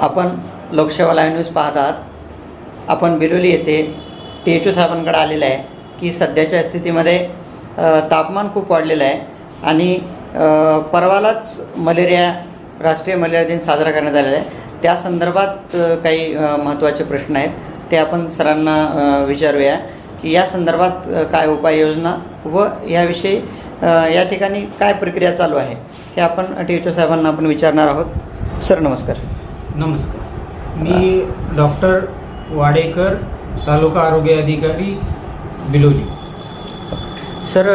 आपण लोकसेवा live news पाहत आहात. आपण बिलोली येथे THO साहेबांकडे आलेलं आहे की सध्याच्या स्थितीमध्ये तापमान खूप वाढलेलं आहे आणि परवालाच राष्ट्रीय मलेरिया दिन साजरा करण्यात आलेला आहे. त्या संदर्भात काही महत्त्वाचे प्रश्न आहेत, ते आपण सरांना विचारूया की या संदर्भात काय उपाययोजना व याविषयी या ठिकाणी काय प्रक्रिया चालू आहे हे आपण THO साहेबांना आपण विचारणार आहोत. सर नमस्कार. नमस्कार. मी डॉक्टर वाडेकर, तालुका आरोग्य अधिकारी, बिलोली. सर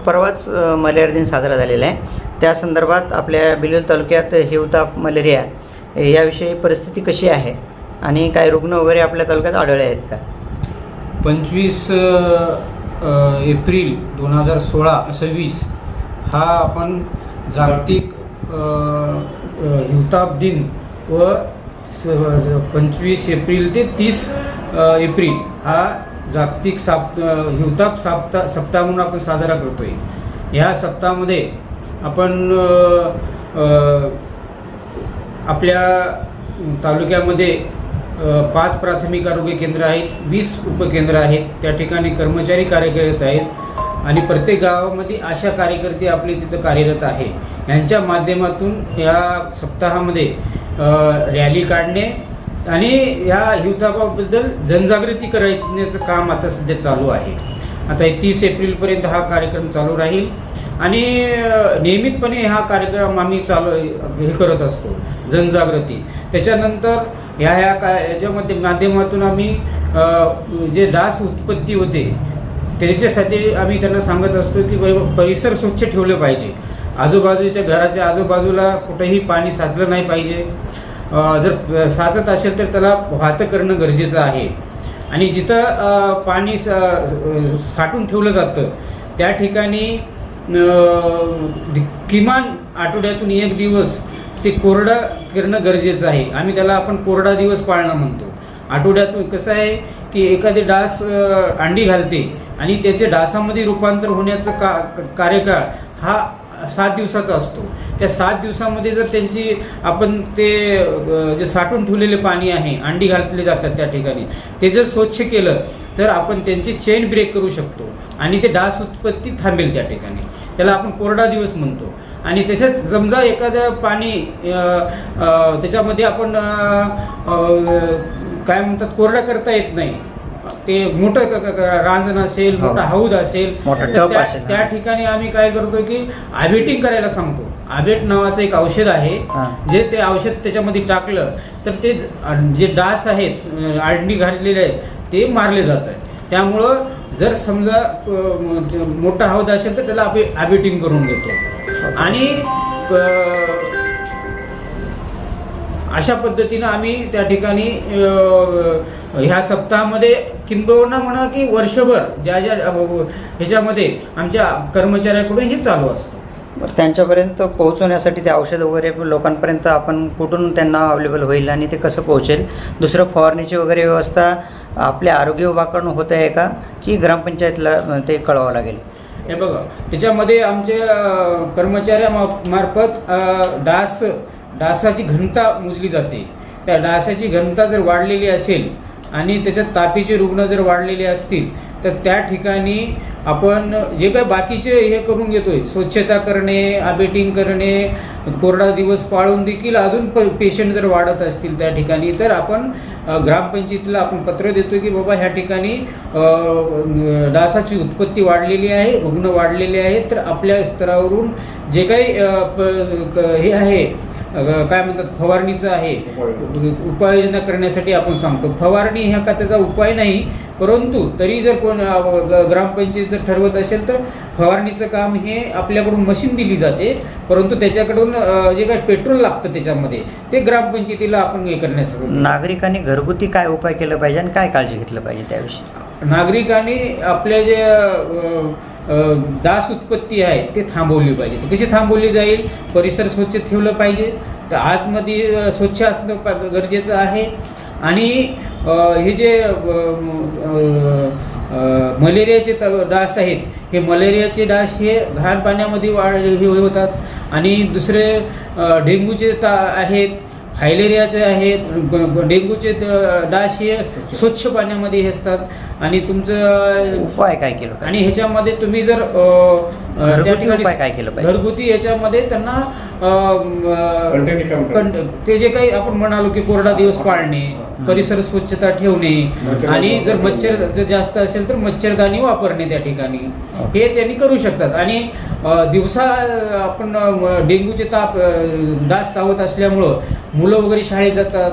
परवाच मलेरिया दिन साजरा झालेला आहे. त्या संदर्भात आपल्या बिलोली तालुक्यात हिवताप मलेरिया याविषयी परिस्थिती कशी आहे आणि काय रुग्ण वगैरे आपल्या तालुक्यात आढळले आहेत का? 25 एप्रिल 2026 हा आपण जागतिक हिवताप दिन व 25 एप्रिल ते 30 एप्रिल हा जागतिक हिवताप सप्ताह म्हणून आपण साजरा करतोय. ह्या सप्ताहामध्ये आपण आपल्या तालुक्यामध्ये 5 प्राथमिक आरोग्य केंद्र आहेत, 20 उपकेंद्र आहेत. त्या ठिकाणी कर्मचारी कार्यरत आहेत आणि प्रत्येक गावामध्ये आशा कार्यकर्ते आपले तिथं कार्यरत आहे. यांच्या माध्यमातून या सप्ताहामध्ये रॅली काढणे आणि या हिवतापाबद्दल जनजागृती करण्याचं काम आता सध्या चालू आहे. आता 30 एप्रिलपर्यंत हा कार्यक्रम चालू राहील आणि नियमितपणे हा कार्यक्रम आम्ही हे करत असतो, जनजागृती. त्याच्यानंतर याच्यामध्ये माध्यमातून आम्ही जे डास उत्पत्ती होते त्याच्यासाठी आम्ही त्यांना सांगत असतो की परिसर स्वच्छ ठेवलं पाहिजे. आजूबाजूच्या घराच्या आजूबाजूला कुठेही पाणी साचलं नाही पाहिजे. जर साचत असेल तर त्याला वाहतं करणं गरजेचं आहे. आणि जिथं पाणी साठून ठेवलं जातं त्या ठिकाणी किमान आठवड्यातून 1 दिवस ते कोरडं करणं गरजेचं आहे. आम्ही त्याला आपण कोरडा दिवस पाळणं म्हणतो. आठवड्यातून कसं आहे की एखादी डास अंडी घालते आणि त्याचे डासामध्ये रूपांतर होण्याचं कार्यकाळ हा 7 दिवसाचा असतो. त्या 7 दिवसामध्ये जर त्यांची आपण ते जे साठवून ठेवलेले पाणी आहे, अंडी घातले जातात त्या ठिकाणी, ते जर स्वच्छ केलं तर आपण त्यांची चेन ब्रेक करू शकतो आणि ते डास उत्पत्ती थांबेल त्या ठिकाणी. त्याला आपण कोरडा दिवस म्हणतो. आणि तसेच समजा एखादं पाणी त्याच्यामध्ये आपण काय म्हणतात कोरडा करता येत नाही, ते मोठं रांजण असेल, मोठा हौद असेल, त्या ठिकाणी आम्ही काय करतो की आबेटिंग करायला सांगतो. आबेट नावाचं एक औषध आहे, जे ते औषध त्याच्यामध्ये टाकलं तर ते जे डास आहेत अंडी घातलेले आहेत ते मारले जातात. त्यामुळं जर समजा मोठा हौद असेल तर त्याला आपण आबेटिंग करून घेतो. आणि अशा पद्धतीनं आम्ही त्या ठिकाणी ह्या सप्ताहामध्ये किंबहुना म्हणा की वर्षभर ज्या ह्याच्यामध्ये आमच्या कर्मचाऱ्याकडून हे चालू असतं. त्यांच्यापर्यंत पोहोचवण्यासाठी ते औषध वगैरे लोकांपर्यंत आपण कुठून त्यांना अवेलेबल होईल आणि ते कसं पोहोचेल? दुसरं फवारणीची वगैरे व्यवस्था आपल्या आरोग्य विभागाकडून होत आहे का की ग्रामपंचायतला ते कळवावं लागेल? हे बघा, त्याच्यामध्ये आमच्या कर्मचाऱ्यामार्फत डासाची घनता मोजली जाते. त्या डासाची घनता जर वाढलेली असेल आणि त्याच्यात तापीचे रुग्ण जर वाढलेले असतील तर त्या ठिकाणी आपण जे काही बाकीचे हे करून घेतोय, स्वच्छता करणे, आबेटिंग करणे, कोरडा दिवस पाळून देखील अजून पेशंट जर वाढत असतील त्या ठिकाणी तर आपण ग्रामपंचायतीला आपण पत्र देतो की बाबा ह्या ठिकाणी डासाची उत्पत्ती वाढलेली आहे, रुग्ण वाढलेले आहेत, तर आपल्या स्तरावरून जे काही हे आहे काय म्हणतात फवारणीचं आहे उपाययोजना करण्यासाठी आपण सांगतो. फवारणी ह्या का त्याचा उपाय नाही, परंतु तरी जर कोण ग्रामपंचायत जर ठरवत असेल तर फवारणीचं काम हे आपल्याकडून मशीन दिली जाते, परंतु त्याच्याकडून जे काही पेट्रोल लागतं त्याच्यामध्ये ते ग्रामपंचायतीला आपण हे करण्याचं. नागरिकांनी घरगुती काय उपाय केला पाहिजे आणि काय काळजी घेतलं पाहिजे त्याविषयी? नागरिकांनी आपल्या जे डास उत्पत्ती आहे ते थांबवली पाहिजे. कशी थांबवली जाईल? परिसर स्वच्छ ठेवलं पाहिजे, तर आतमध्ये स्वच्छ असणं गरजेचं आहे. आणि हे जे मलेरियाचे डास आहेत, हे मलेरियाचे डास हे घाण पाण्यामध्ये हे होतात. आणि दुसरे डेंग्यूचे आहेत, फायलेरियाचे आहेत, डेंग्यूचे डास हे स्वच्छ पाण्यामध्ये हे असतात. आणि तुमचं उपाय काय केलं पाहिजे? आणि ह्याच्यामध्ये तुम्ही जर घरगुती उपाय काय केलं पाहिजे? घरगुती याच्यामध्ये त्यांना ते जे काही आपण म्हणालो की कोरडा दिवस पाळणे, परिसर स्वच्छता ठेवणे, आणि जर मच्छर जर जास्त असेल तर मच्छरदाणी वापरणे त्या ठिकाणी, हे त्यांनी करू शकतात. आणि दिवसा आपण डेंग्यूचे डास चावत असल्यामुळं मुलं वगैरे शाळेत जातात,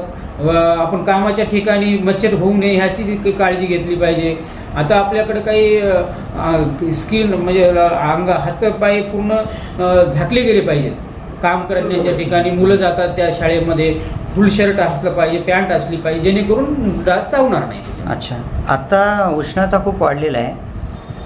आपण कामाच्या ठिकाणी मच्छर होऊ नये ह्याची काळजी घेतली पाहिजे. आता आपल्याकडे काही स्किन म्हणजे अंग हातपाय पूर्ण झाकले गेले पाहिजेत. काम करण्याच्या ठिकाणी मुलं जातात त्या शाळेमध्ये फुल शर्ट असलं पाहिजे, पॅन्ट असली पाहिजे, जेणेकरून डास चावणार नाही. अच्छा, आता उष्णता खूप वाढलेला आहे,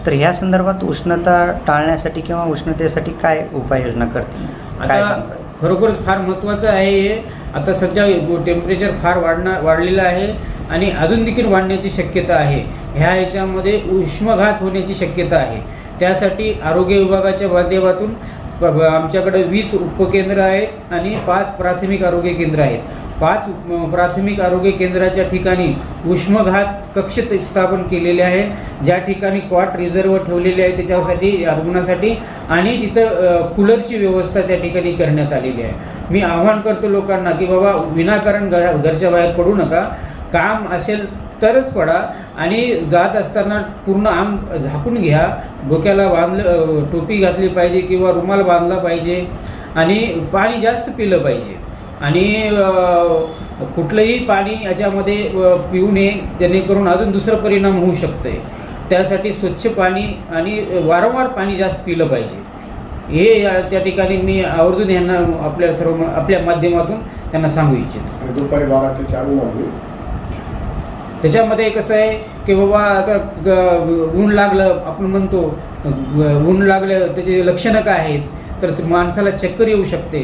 तर ह्या संदर्भात उष्णता टाळण्यासाठी किंवा उष्णतेसाठी काय उपाययोजना करतील, काय आता सांगता? खरोखरच फार महत्त्वाचं आहे हे. आता सध्या टेम्परेचर फार वाढलेलं आहे आणि अजून देखील वाढण्याची शक्यता आहे. ह्या ह्याच्यामध्ये उष्माघात होण्याची शक्यता आहे. त्यासाठी आरोग्य विभागाच्या माध्यमातून आमच्याकडे 20 उपकेंद्र आहेत आणि 5 प्राथमिक आरोग्य केंद्र आहेत. 5 प्राथमिक आरोग्य केंद्राच्या ठिकाणी उष्माघात कक्ष स्थापन केलेले आहे, ज्या ठिकाणी कॉट रिझर्व ठेवलेले आहे त्याच्यासाठी रुग्णासाठी, आणि तिथं कूलरची व्यवस्था त्या ठिकाणी करण्यात आलेली आहे. मी आव्हान करतो लोकांना की बाबा विनाकारण घरच्या बाहेर पडू नका. काम असेल तरच पडा आणि जात असताना पूर्ण अंग झाकून घ्या. डोक्याला टोपी घातली पाहिजे किंवा रुमाल बांधला पाहिजे आणि पाणी जास्त पिलं पाहिजे. आणि कुठलंही पाणी याच्यामध्ये पिऊ नये, जेणेकरून अजून दुसरा परिणाम होऊ शकतोय. त्यासाठी स्वच्छ पाणी आणि वारंवार पाणी जास्त पिलं पाहिजे. हे त्या ठिकाणी मी आवर्जून यांना आपल्या माध्यमातून त्यांना सांगू इच्छितो. दुपारी 12 ते 4 त्याच्यामध्ये कसं आहे की बाबा आता ऊन लागलं, आपण म्हणतो ऊन लागलं त्याचे लक्षणं काय आहेत, तर माणसाला चक्कर येऊ शकते,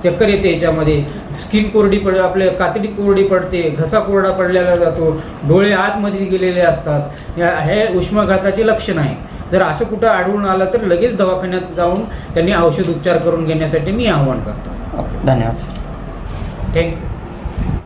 चक्कर येते. याच्यामध्ये स्किन कोरडी आपल्या कातडी कोरडी पडते, घसा कोरडा पडलेला जातो, डोळे आतमध्ये गेलेले असतात. हे उष्माघाताचे लक्षण आहे. जर असं कुठं आढळून आलं तर लगेच दवाखान्यात जाऊन त्यांनी औषध उपचार करून घेण्यासाठी मी आवाहन करतो. ओके, धन्यवाद सर. थँक्यू.